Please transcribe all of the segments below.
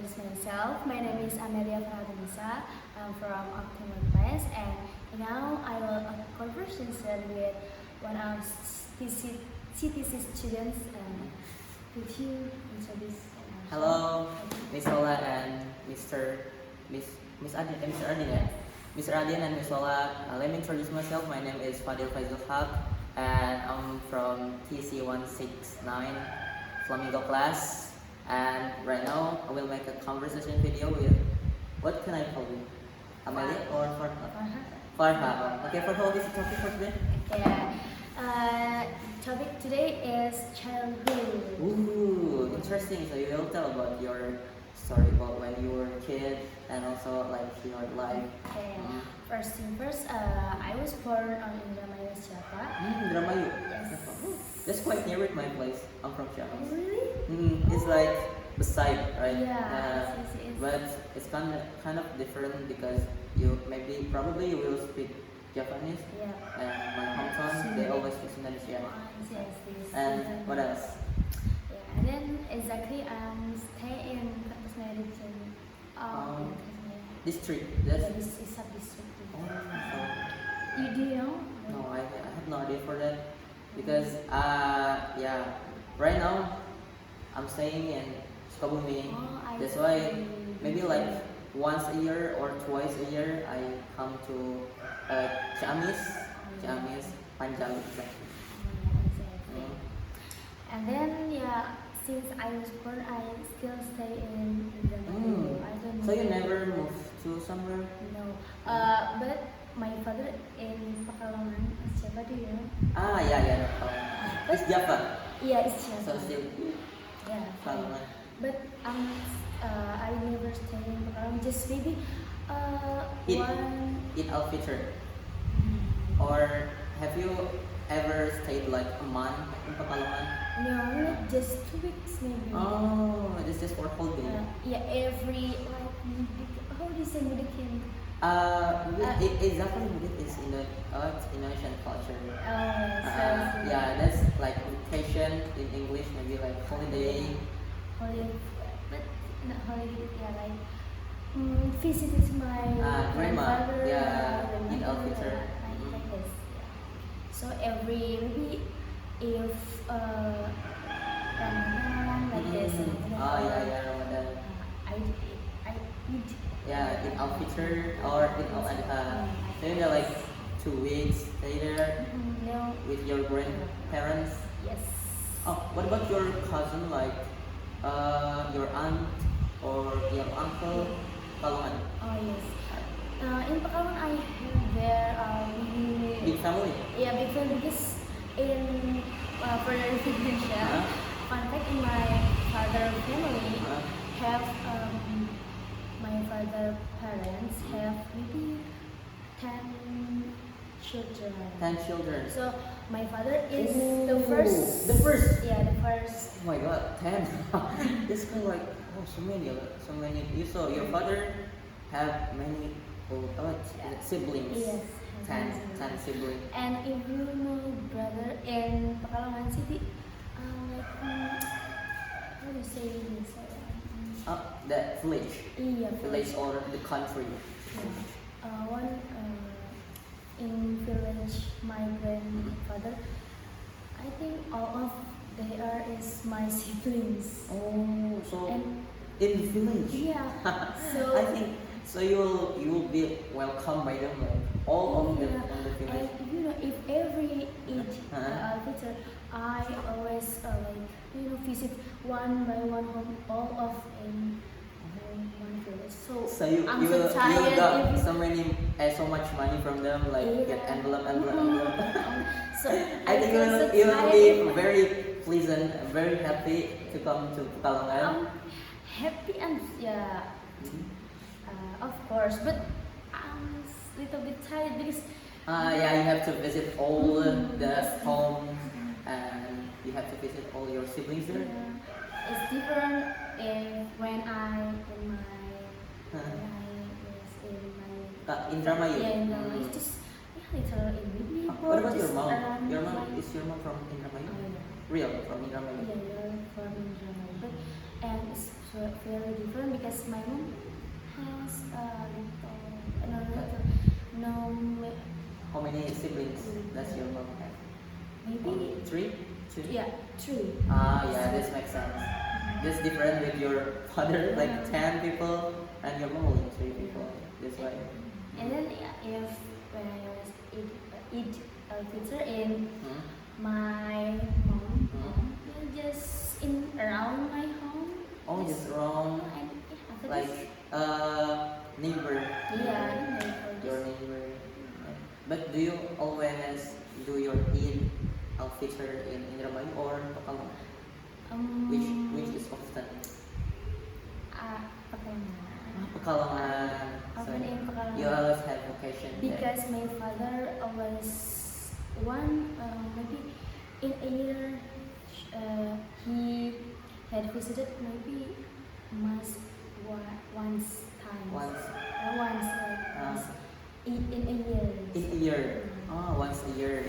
introduce myself. My name is Amelia Pradhanisa. I'm from October Class, and now I will have a conversation with one of CTC students. Could you introduce? Hello, Miss Ola and Miss Adin, Mr. Adin, yeah? Mr. Adin and Miss Ola. Let me introduce myself. My name is Fadil Faizul Haq, and I'm from TC 169 Flamingo class. And right now, I will make a conversation video with, what can I call you? Amelia or Farha? Farha. Okay, Farha, what is the topic for today? Topic today is childhood. Ooh, interesting. So you will tell about your story about when you were a kid and also like your life. Okay. First thing first, I was born on Indramayu, Java. Indramayu. Yes. That's quite near with my place. I'm from Siapa. Really? It's like beside, right? Yeah. Yes. But it's kind of different because probably you will speak Japanese. Yeah. And my hometown they always speak Indonesia. Yes. And what else? Yeah. And then exactly stay in Tasmania region. District. Yeah, That's. this is sub-district. Oh, so. You do you know? No, I have no idea for that because yeah, right now I'm staying in Sukabumi. I That's why see. maybe like once a year or twice a year I come to Ciamis, Panjalu. And then since I was born, I still stay in Indramayu. I don't know. So you never moved to somewhere? No. But my father in Pekalongan, Java, do you know? Yeah. It's Java. Yeah, it's Java. So still Yeah. Pekalongan. But I never stay in Pekalongan. Just maybe one. Eid al-Fitr. Or have you ever stayed like a month in Pekalongan? No, not just 2 weeks maybe. Oh, this is for holiday. Every how do you say Mudikin? Exactly what it is in the Indonesian culture. So Yeah, that's like vacation in English, maybe like holiday. holiday, but not holiday. Yeah, like visited my Grandma. grandfather. Yeah, grandmother, Eid al-Fitr. like this. Yeah. So every maybe if Ramadan like this. Yeah, Ramadan. I eat. Yeah, Eid al-Fitr or Eid al-Adha. So you're like 2 weeks stay there No. with your grandparents. Yes. Oh, what about your cousin, like your aunt or your uncle? Pekalongan. Oh yes. In Pekalongan I have there Big family. yeah, because in further Indonesia, fun fact in my father family have my father parents have maybe 10 children. 10 children. So my father is Ooh, the first. the first. Yeah, the first. Oh my god, 10. It's kind of like, so many. You saw your father have many siblings. Yes. 10 siblings. And if you know brother in Pekalongan City, how do you say this? That village. Yeah, Village or the country. One in village, my grandfather. I think all of they are is my siblings. Oh, so And in the village. yeah, so I think so. You will be welcomed by them, like all of them yeah, from the village. and if every Eid Fitr, I always visit one by one home, all of in one village. So you I'm you so will tired. you got if- so much money from them, like get Yeah. envelope. So I think feel so you will tired be if- very pleasant, very happy to come to Pekalongan. happy and of course, but I'm little bit tired because Yeah, you have to visit all the Yes. homes and you have to visit all your siblings there. it's different if when I in my Indramayu. it's just little in maybe What about your just mom? around Your mom like- is your mom from Indramayu? Oh, yeah. Real from Indramayu. Yeah, from Indramayu. But and very different because my mom has a little, no, How many siblings does your mom have? maybe, Three? Two? yeah, three. Ah, yeah, this makes sense. This different with your father, like 10 people, and your mom only 3 people. This way. And then yeah, if when I was eat pizza in Hmm? my mom, just in around my home. Oh, just around, And yeah, after like, this, neighbor. yeah, Your neighbor. But do you always do your Eid al-Fitr in Indramayu or Pekalongan? Which is often? Pekalongan. Pekalongan. Often in Pekalongan. You always have vacation there. Because my father always maybe in a year he had visited maybe once time. Once Once uh, in a year. in a year. Oh, once a year.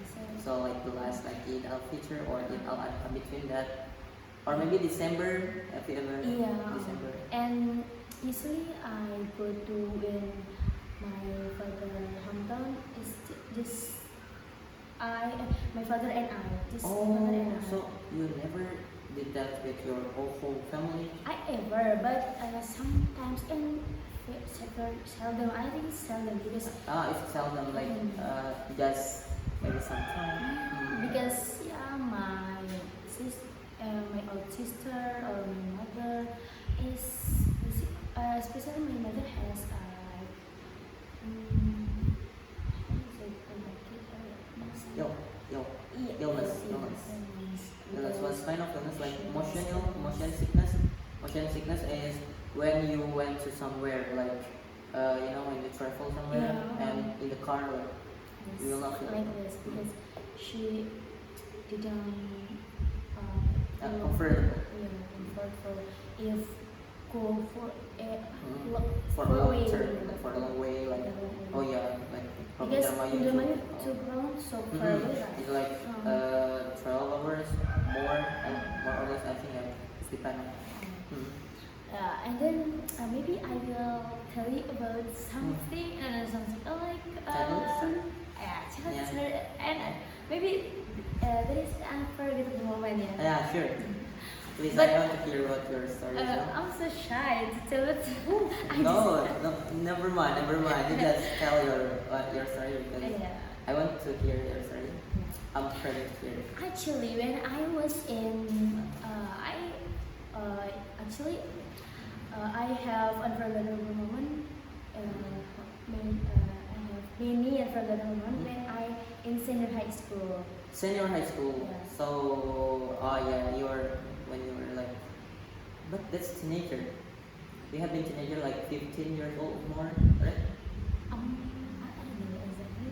So, So like the last like Eid al-Fitr or Eid al-Adha between that, or maybe December. Have you ever? yeah. December. And usually I go to in my father hometown is just my father and I. Just my father and Oh, I. so you never did that with your whole family? I ever, but sometimes and seldom. I think it's seldom because It's seldom like just maybe sometime. because yeah, my old sister or my mother is especially my mother has Yo, illness. Illness. What kind of illness? Like motion sickness. Motion sickness is when you went to somewhere like when you travel somewhere Yeah. and in the car like you will not feel like this because she didn't comfortable. comfortable if go for a For a long term, like for a long way, like oh yeah, like from because Indramayu in the money to to ground so far away, right? it's like 12 hours more and more or less I think it's dependent. And then maybe I will tell you about something like Childhood story? childhood Yeah. story, and maybe that is unforgettable moment. Yeah. Yeah, sure. Please, But, I want to hear about your story. as well. I'm so shy to tell it. No, never mind. You just tell your story because Yeah. I want to hear your story. I'm ready to hear it. Actually, when I was in, I have unforgettable moment. I have many unforgettable moment when I in senior high school. Senior high school. Yeah. So, when you were like, but that's teenager. You have been teenager like 15 years old more, right? I don't know exactly.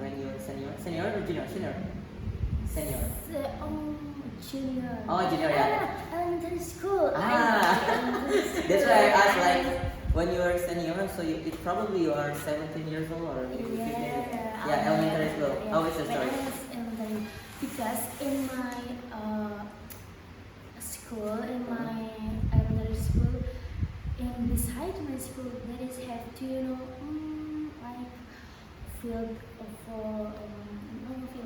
When you were senior or junior? Senior. Junior. Oh, junior, yeah. Elementary school. That's why I asked like when you were senior, so you are 17 years old or maybe 15 years old. Yeah, elementary school. Yeah. How is the story? When I was elementary, because in my in my elementary school, in beside my school, there is have to like field for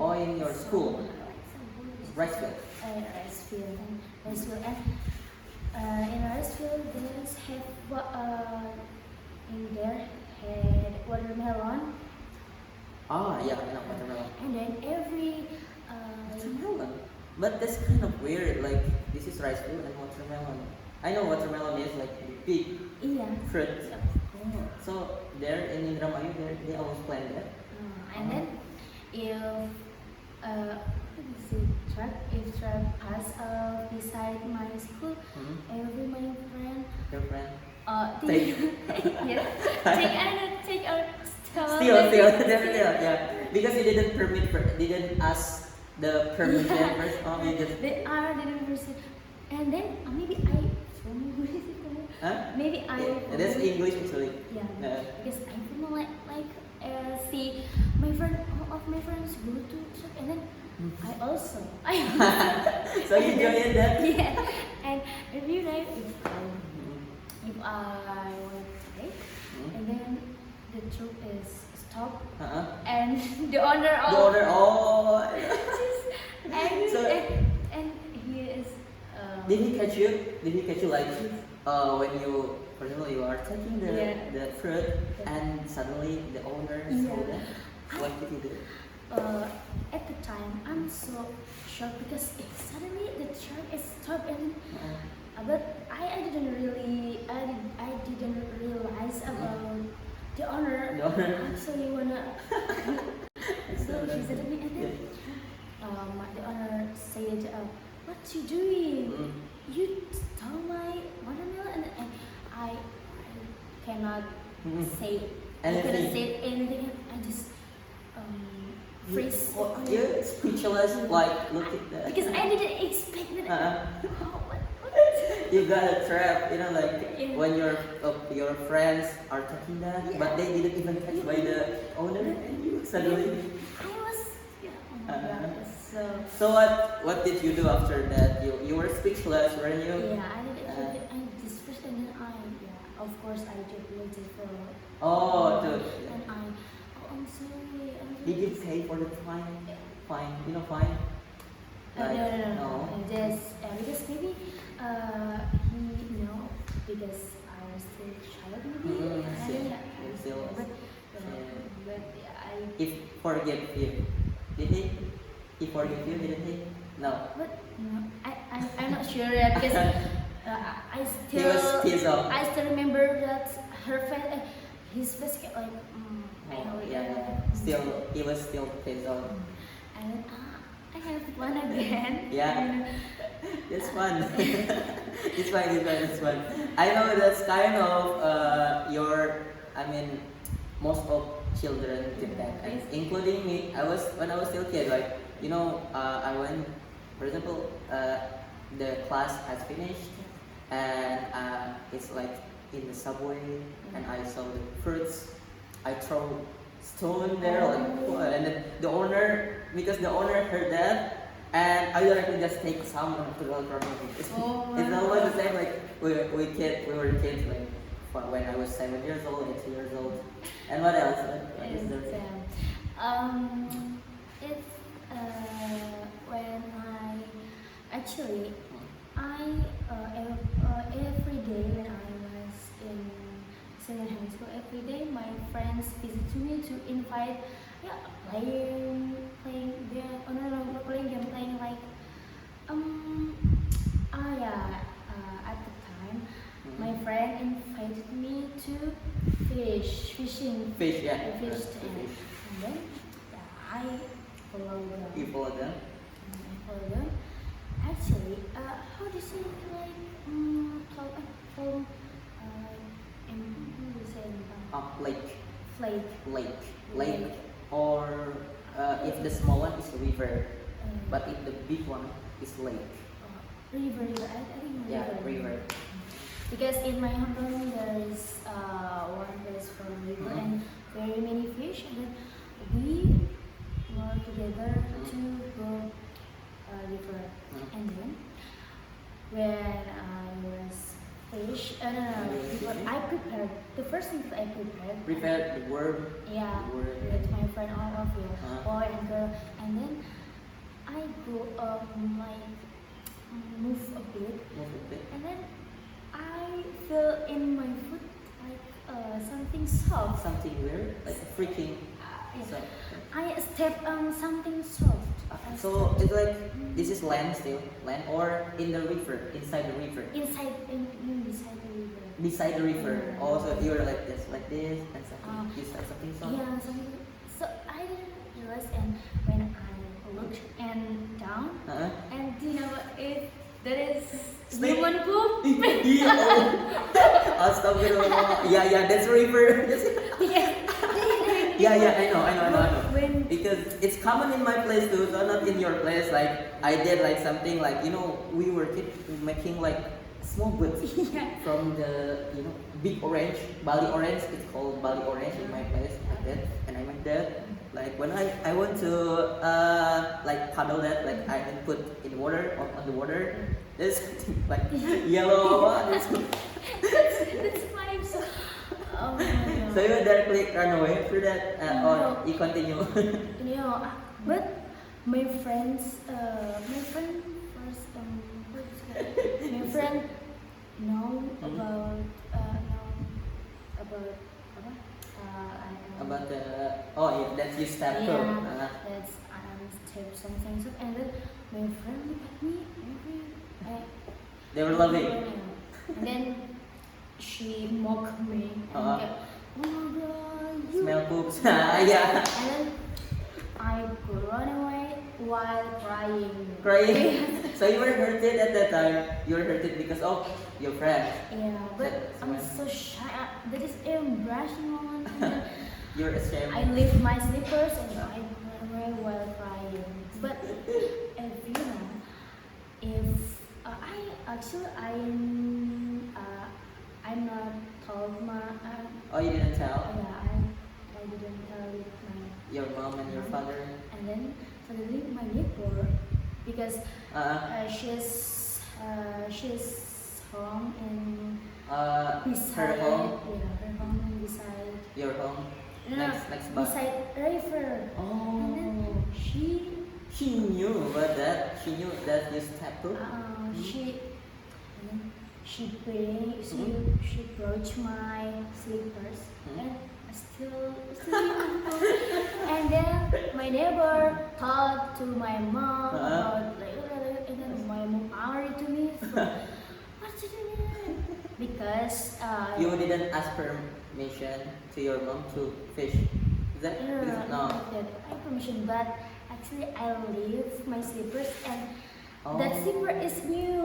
Oh, in your school? Rice field. Rice field and in rice field there is have in there had watermelon, Yeah, I know watermelon. and then every Watermelon. But that's kind of weird. Like this is rice field and watermelon. I know watermelon is like big yeah. fruit. So there in Indramayu, they always plant that. And then if truck pass beside my school, every my friend Your friend. take yeah take our Still, yeah. Because you didn't ask the permission first. Oh, you just. they are the university, and then maybe I Huh? maybe I Yeah, that's English actually. yeah because I feel like see my friend all of my friends go to shop, and then I also So you joined that? yeah, if you know, if I want to take, and then the troop is stop, and the owner The of order, oh. and, So- and he is. Did he catch you? Did he catch you like when you, for example, you are taking Yeah. the fruit and suddenly the owner Yeah. saw that? What did he do? At the time, I'm so shocked because suddenly the truck is stopped and. But I didn't didn't realize about the owner. The owner. Actually wanna. So she said to me, and then the owner said, "What you doing? You stole my watermelon." And I cannot say. I couldn't Anything. say anything. I just freeze. Oh, you're speechless, like, look at that. Because I didn't expect that. Uh-huh. Oh, what? You got a trap, you know, like Yeah. when your friends are taking that, Yeah. but they didn't even catch by the owner, and you suddenly. I was, oh my god, So what did you do after that? You were speechless, weren't you? yeah, I did it. I just first and then of course I did waited for. Oh, dude. And I'm sorry. Did you pay for the fine? Fine, you know, fine. No. Just because maybe he because I was still child maybe. Still, Yeah. still. But Yeah. but I. If forgive you, did he? He forgive you, didn't he? No. But no, I'm not sure yet because I He was still pissed off. I still remember that her face, his face get like Oh, yeah. Still, he was still pissed off. and then I have one again. Yeah. It's fun. It's fun. It's fun. I know that's kind of I mean, most of children did that, and including me. When I was still kid, like I went, for example, the class has finished, and it's like in the subway, and I saw the fruits. I throw stone there, like, what? And then the owner, because the owner heard that, and I directly just take some and put it on front of me. It's always the same. Like we were kids, like when I was 7 years old, 8 years old, and what else? What is there? It's when actually I every day when I was in senior high school, every day my friends visit to me to invite, playing game. Oh no, not playing game, playing like at the time my friend invited me to fishing. Fish, yeah. I fished The and fish. then I follow them. You follow them? I follow them. Actually, how do you say like from how do you say Lake. flake? Lake. Or if the small one is river, but if the big one is lake. River. I think Yeah, river. Because in my hometown there is one place for river and very many fish, and then we were together to go river. And then when I was I prepared the first thing that I prepared. Prepare the worm. Yeah, The worm. with my friend all of you, boy and girl, and then I go like move a bit, Move a bit. and then I feel in my foot like something soft. Something weird, like a freaking. Yeah. So, I step on something soft. so it's like this is land still, land or in the river, inside the river. Inside, beside the river. Beside the river. Yeah. Also, you were like this, and something. You said something soft. Yeah, something. So I didn't realize, and when I looked and down, and do you know what? That is Snake. human poop. Astagfirullah. Yeah, that's river. Yeah, I know. When Because it's common in my place too, so not in your place. Like I did like something like we were making like small boots yeah. from the big orange, Bali orange. It's called Bali orange in my place like that, and I made that. Like when I want to like paddle that, like I can put in water on the water, There's something like yellow one. That's funny. So, oh my god. So you directly run away after that, No. or you continue? But my friends, my friend first, what's that? My friend know about, about, apa? I know. About the yeah, that you step to. Yeah, that's step something. So, and then my friend look at me, They were loving. and then she mocked me and kept, oh my god, you. Smell poops. Yeah. And then I could run away while crying. Crying. So you were hurted at that time. You were hurted because of your friend. Yeah, but That's I'm why. so shy. That is embarrassing moment. And then You're ashamed. I leave my slippers and I run away while crying. But if you know, if I'm not told my Oh, you didn't tell I didn't tell it my your mom and your father. and then suddenly my neighbor because she's home and beside Her home, her home and beside your home, no, next bus. beside river and then Oh, she knew about that. She knew that you stepped to. She broke my slippers and still and then my neighbor talked to my mom about and then my mom angry to me what you doing because You didn't ask permission to your mom to fish. Is that because, no? I have permission but actually I leave my slippers and that Oh. slipper is new.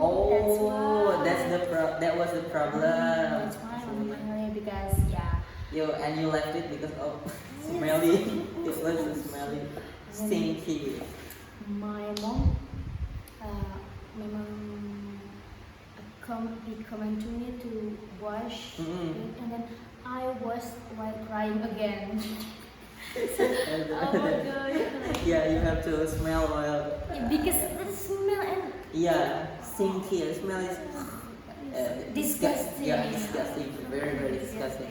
Oh, that was the problem. That's why I'm angry because You left it because of smelly. It was a smelly, stinky. my mom he comment to me to wash Mm-mm. it and then I was while crying again. Oh my god. Yeah, you have to smell while. Because the smell and Yeah, stinky. The smell is disgusting. Yeah, disgusting. Very, very disgusting.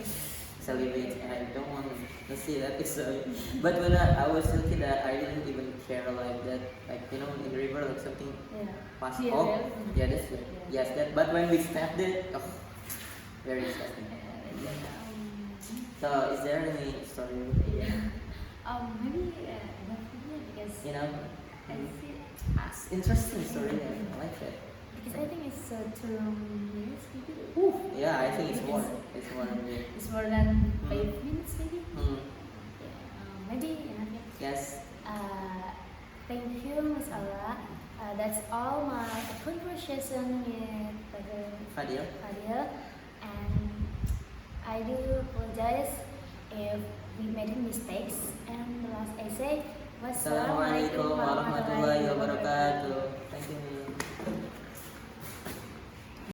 Salivate, and I don't want to see that. But when I was a kid, I didn't even care like that. Like in the river, like something pass Yeah. off. Yeah, that's it. Yes, that. But when we stepped it, very disgusting. So, is there any story? Maybe enough here because You know, I feel it's interesting story. I like it. because I think it's 2 minutes maybe. Yeah, I think it's more. It's more than me. It's more than 5 minutes maybe. Hmm. Maybe enough. Yes. Thank you, Miss Aura. That's all my conversation with Fadil. Fadil, and I do apologize if we made mistakes. And the last I say, Assalamualaikum warahmatullahi wabarakatuh. Thank you.